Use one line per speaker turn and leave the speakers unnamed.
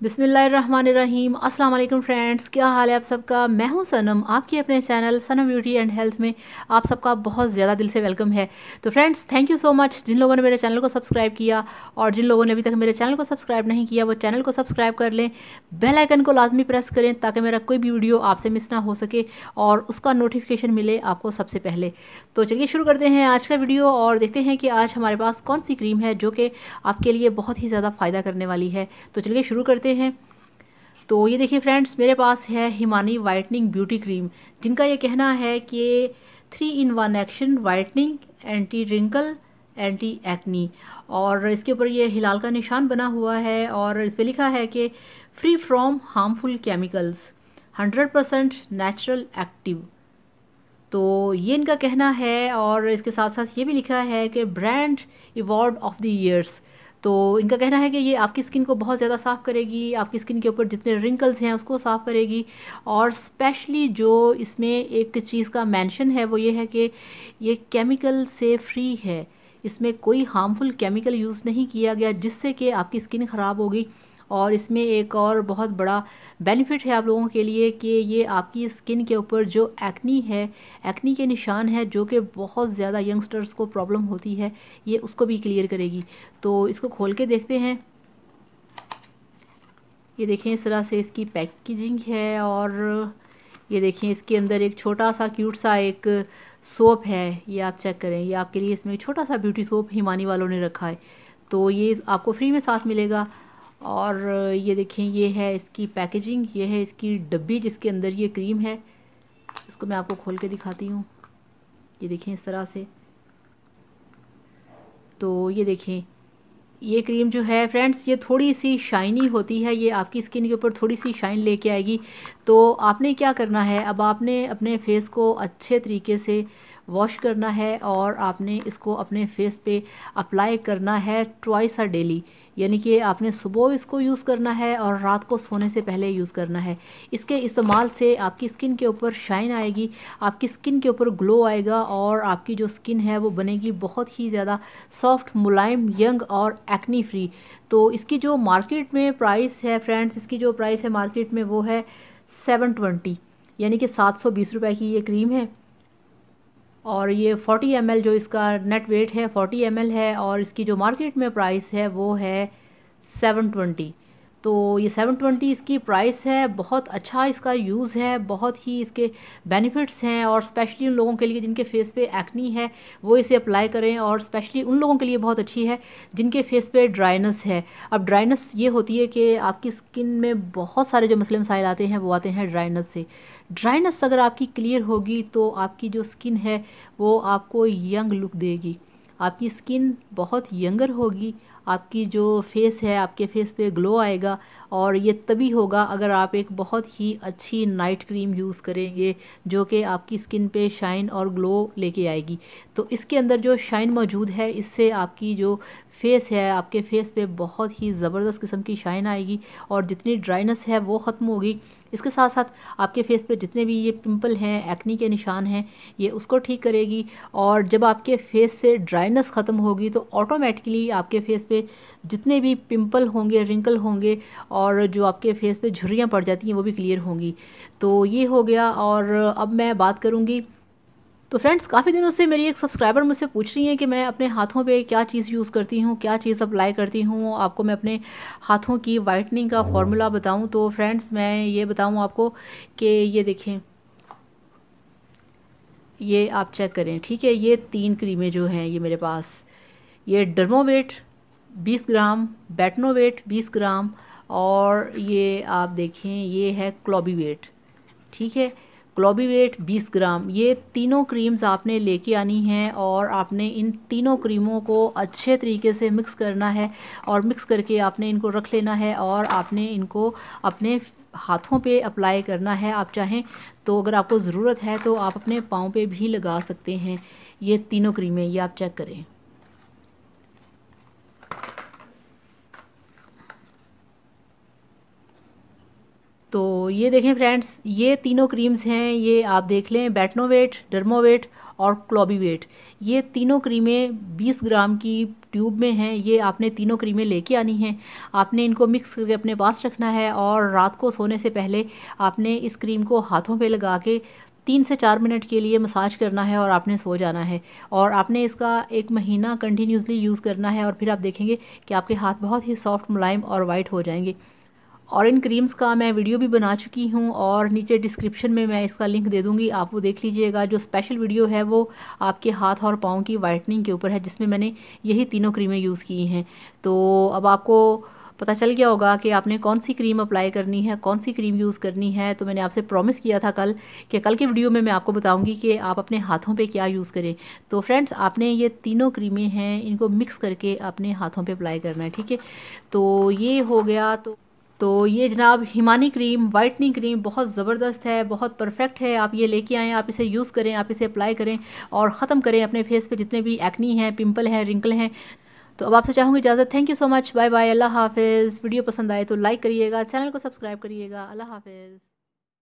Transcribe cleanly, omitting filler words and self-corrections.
बिस्मिल्लाहिर्रहमानिर्रहीम। अस्सलाम वालेकुम फ्रेंड्स, क्या हाल है आप सबका। मैं हूं सनम, आपकी अपने channel Sanam beauty and health में आप सबका बहुत ज़्यादा दिल से वेलकम है। तो friends, thank you so much जिन लोगों ने मेरे चैनल को सब्सक्राइब किया, और जिन लोगों ने अभी तक मेरे चैनल को सब्सक्राइब नहीं किया वो चैनल को सब्सक्राइब कर लें, बेल आइकन को लाजमी प्रेस करें ताकि मेरा कोई भी वीडियो आपसे मिस ना हो सके और उसका नोटिफिकेशन मिले आपको सबसे पहले। तो चलिए शुरू करते हैं आज का वीडियो और देखते हैं कि आज हमारे पास कौन सी क्रीम है जो कि आपके लिए बहुत ही ज़्यादा फ़ायदा करने वाली है। तो चलिए शुरू करते हैं। तो ये देखिए फ्रेंड्स, मेरे पास है हिमानी वाइटनिंग ब्यूटी क्रीम, जिनका ये कहना है कि 3 in 1 action, whitening, anti wrinkle, anti acne. और इसके ऊपर ये हिलाल का निशान बना हुआ है और इस पर लिखा है कि free from harmful chemicals, 100% natural active. तो ये इनका कहना है और इसके साथ साथ ये भी लिखा है कि brand award of the years. तो इनका कहना है कि ये आपकी स्किन को बहुत ज़्यादा साफ़ करेगी, आपकी स्किन के ऊपर जितने रिंकल्स हैं उसको साफ़ करेगी। और स्पेशली जो इसमें एक चीज़ का मेंशन है वो ये है कि ये केमिकल से फ्री है, इसमें कोई हार्मफुल केमिकल यूज़ नहीं किया गया जिससे कि आपकी स्किन ख़राब होगी। और इसमें एक और बहुत बड़ा बेनिफिट है आप लोगों के लिए कि ये आपकी स्किन के ऊपर जो एक्नी है, एक्नी के निशान है जो कि बहुत ज़्यादा यंगस्टर्स को प्रॉब्लम होती है, ये उसको भी क्लियर करेगी। तो इसको खोल के देखते हैं। ये देखें इस तरह से इसकी पैकेजिंग है और ये देखें इसके अंदर एक छोटा सा क्यूट सा एक सोप है, ये आप चेक करें। ये आपके लिए इसमें छोटा सा ब्यूटी सोप हिमानी वालों ने रखा है, तो ये आपको फ्री में साथ मिलेगा। और ये देखें ये है इसकी पैकेजिंग, ये है इसकी डब्बी जिसके अंदर ये क्रीम है। इसको मैं आपको खोल के दिखाती हूँ। ये देखें इस तरह से। तो ये देखें ये क्रीम जो है फ्रेंड्स, ये थोड़ी सी शाइनी होती है, ये आपकी स्किन के ऊपर थोड़ी सी शाइन लेके आएगी। तो आपने क्या करना है, अब आपने अपने फेस को अच्छे तरीके से वॉश करना है और आपने इसको अपने फेस पे अप्लाई करना है ट्वाइस अ डेली। यानी कि आपने सुबह इसको यूज़ करना है और रात को सोने से पहले यूज़ करना है। इसके इस्तेमाल से आपकी स्किन के ऊपर शाइन आएगी, आपकी स्किन के ऊपर ग्लो आएगा और आपकी जो स्किन है वो बनेगी बहुत ही ज़्यादा सॉफ्ट, मुलायम, यंग और एक्नी फ्री। तो इसकी जो मार्केट में प्राइस है फ्रेंड्स, इसकी जो प्राइस है मार्केट में वो है 720, यानी कि 720 रुपये की ये क्रीम है। और ये 40 ml जो इसका नेट वेट है 40 ml है और इसकी जो मार्केट में प्राइस है वो है 720। तो ये 720 इसकी प्राइस है। बहुत अच्छा इसका यूज़ है, बहुत ही इसके बेनिफिट्स हैं और स्पेशली उन लोगों के लिए जिनके फेस पे एक्नी है वो इसे अप्लाई करें। और स्पेशली उन लोगों के लिए बहुत अच्छी है जिनके फेस पे ड्राइनेस है। अब ड्राइनेस ये होती है कि आपकी स्किन में बहुत सारे जो मसले मसाइल आते हैं वो आते हैं ड्राइनेस से। ड्राइनेस अगर आपकी क्लियर होगी तो आपकी जो स्किन है वो आपको यंग लुक देगी, आपकी स्किन बहुत यंगर होगी, आपकी जो फेस है आपके फेस पे ग्लो आएगा। और ये तभी होगा अगर आप एक बहुत ही अच्छी नाइट क्रीम यूज़ करेंगे जो कि आपकी स्किन पे शाइन और ग्लो लेके आएगी। तो इसके अंदर जो शाइन मौजूद है इससे आपकी जो फेस है आपके फेस पे बहुत ही ज़बरदस्त किस्म की शाइन आएगी और जितनी ड्राइनेस है वो ख़त्म होगी। इसके साथ साथ आपके फेस पे जितने भी ये पिंपल हैं, एक्नी के निशान हैं, ये उसको ठीक करेगी। और जब आपके फेस से ड्राइनेस ख़त्म होगी तो ऑटोमेटिकली आपके फेस पे जितने भी पिंपल होंगे, रिंकल होंगे और जो आपके फेस पे झुर्रियाँ पड़ जाती हैं वो भी क्लियर होंगी। तो ये हो गया। और अब मैं बात करूँगी। तो फ्रेंड्स, काफ़ी दिनों से मेरी एक सब्सक्राइबर मुझसे पूछ रही हैं कि मैं अपने हाथों पे क्या चीज़ यूज़ करती हूँ, क्या चीज़ अप्लाई करती हूँ, आपको मैं अपने हाथों की वाइटनिंग का फॉर्मूला बताऊँ। तो फ्रेंड्स, मैं ये बताऊँ आपको कि ये देखें, ये आप चेक करें, ठीक है। ये 3 क्रीमें जो हैं ये मेरे पास, ये डर्मोवेट 20 ग्राम, बेटनोवेट 20 ग्राम, और ये आप देखें ये है क्लोबीवेट, ठीक है। क्लोबीवेट 20 ग्राम, ये तीनों क्रीम्स आपने लेके आनी हैं और आपने इन तीनों क्रीमों को अच्छे तरीके से मिक्स करना है। और मिक्स करके आपने इनको रख लेना है और आपने इनको अपने हाथों पे अप्लाई करना है। आप चाहें तो अगर आपको ज़रूरत है तो आप अपने पाँव पे भी लगा सकते हैं। ये तीनों क्रीमें ये आप चेक करें। तो ये देखें फ्रेंड्स, ये तीनों क्रीम्स हैं, ये आप देख लें, बेटनोवेट, डर्मोवेट और क्लोबीवेट। ये तीनों क्रीमें 20 ग्राम की ट्यूब में हैं। ये आपने तीनों क्रीमें लेके आनी हैं। आपने इनको मिक्स करके अपने पास रखना है और रात को सोने से पहले आपने इस क्रीम को हाथों पे लगा के 3 से 4 मिनट के लिए मसाज करना है और आपने सो जाना है। और आपने इसका 1 महीना कंटिन्यूसली यूज़ करना है और फिर आप देखेंगे कि आपके हाथ बहुत ही सॉफ्ट, मुलायम और वाइट हो जाएंगे। और इन क्रीम्स का मैं वीडियो भी बना चुकी हूँ और नीचे डिस्क्रिप्शन में मैं इसका लिंक दे दूँगी, आप वो देख लीजिएगा। जो स्पेशल वीडियो है वो आपके हाथ और पाँव की वाइटनिंग के ऊपर है, जिसमें मैंने यही तीनों क्रीमें यूज़ की हैं। तो अब आपको पता चल गया होगा कि आपने कौन सी क्रीम अप्लाई करनी है, कौन सी क्रीम यूज़ करनी है। तो मैंने आपसे प्रॉमिस किया था कल कि कल के वीडियो में मैं आपको बताऊंगी कि आप अपने हाथों पे क्या यूज़ करें। तो फ्रेंड्स, आपने ये तीनों क्रीमें हैं, इनको मिक्स करके अपने हाथों पे अप्लाई करना है, ठीक है। तो ये हो गया। तो ये जनाब हिमानी क्रीम, वाइटनिंग क्रीम बहुत ज़बरदस्त है, बहुत परफेक्ट है। आप ये लेके आएँ, आप इसे यूज़ करें, आप इसे अप्लाई करें और ख़त्म करें अपने फेस पे जितने भी एक्नी हैं, पिंपल हैं, रिंकल हैं। तो अब आपसे चाहूँगी इजाज़त। Thank you so much, bye bye, अल्लाह हाफ़िज़। वीडियो पसंद आए तो लाइक करिएगा, चैनल को सब्सक्राइब करिएगा। अल्लाह हाफ़िज़।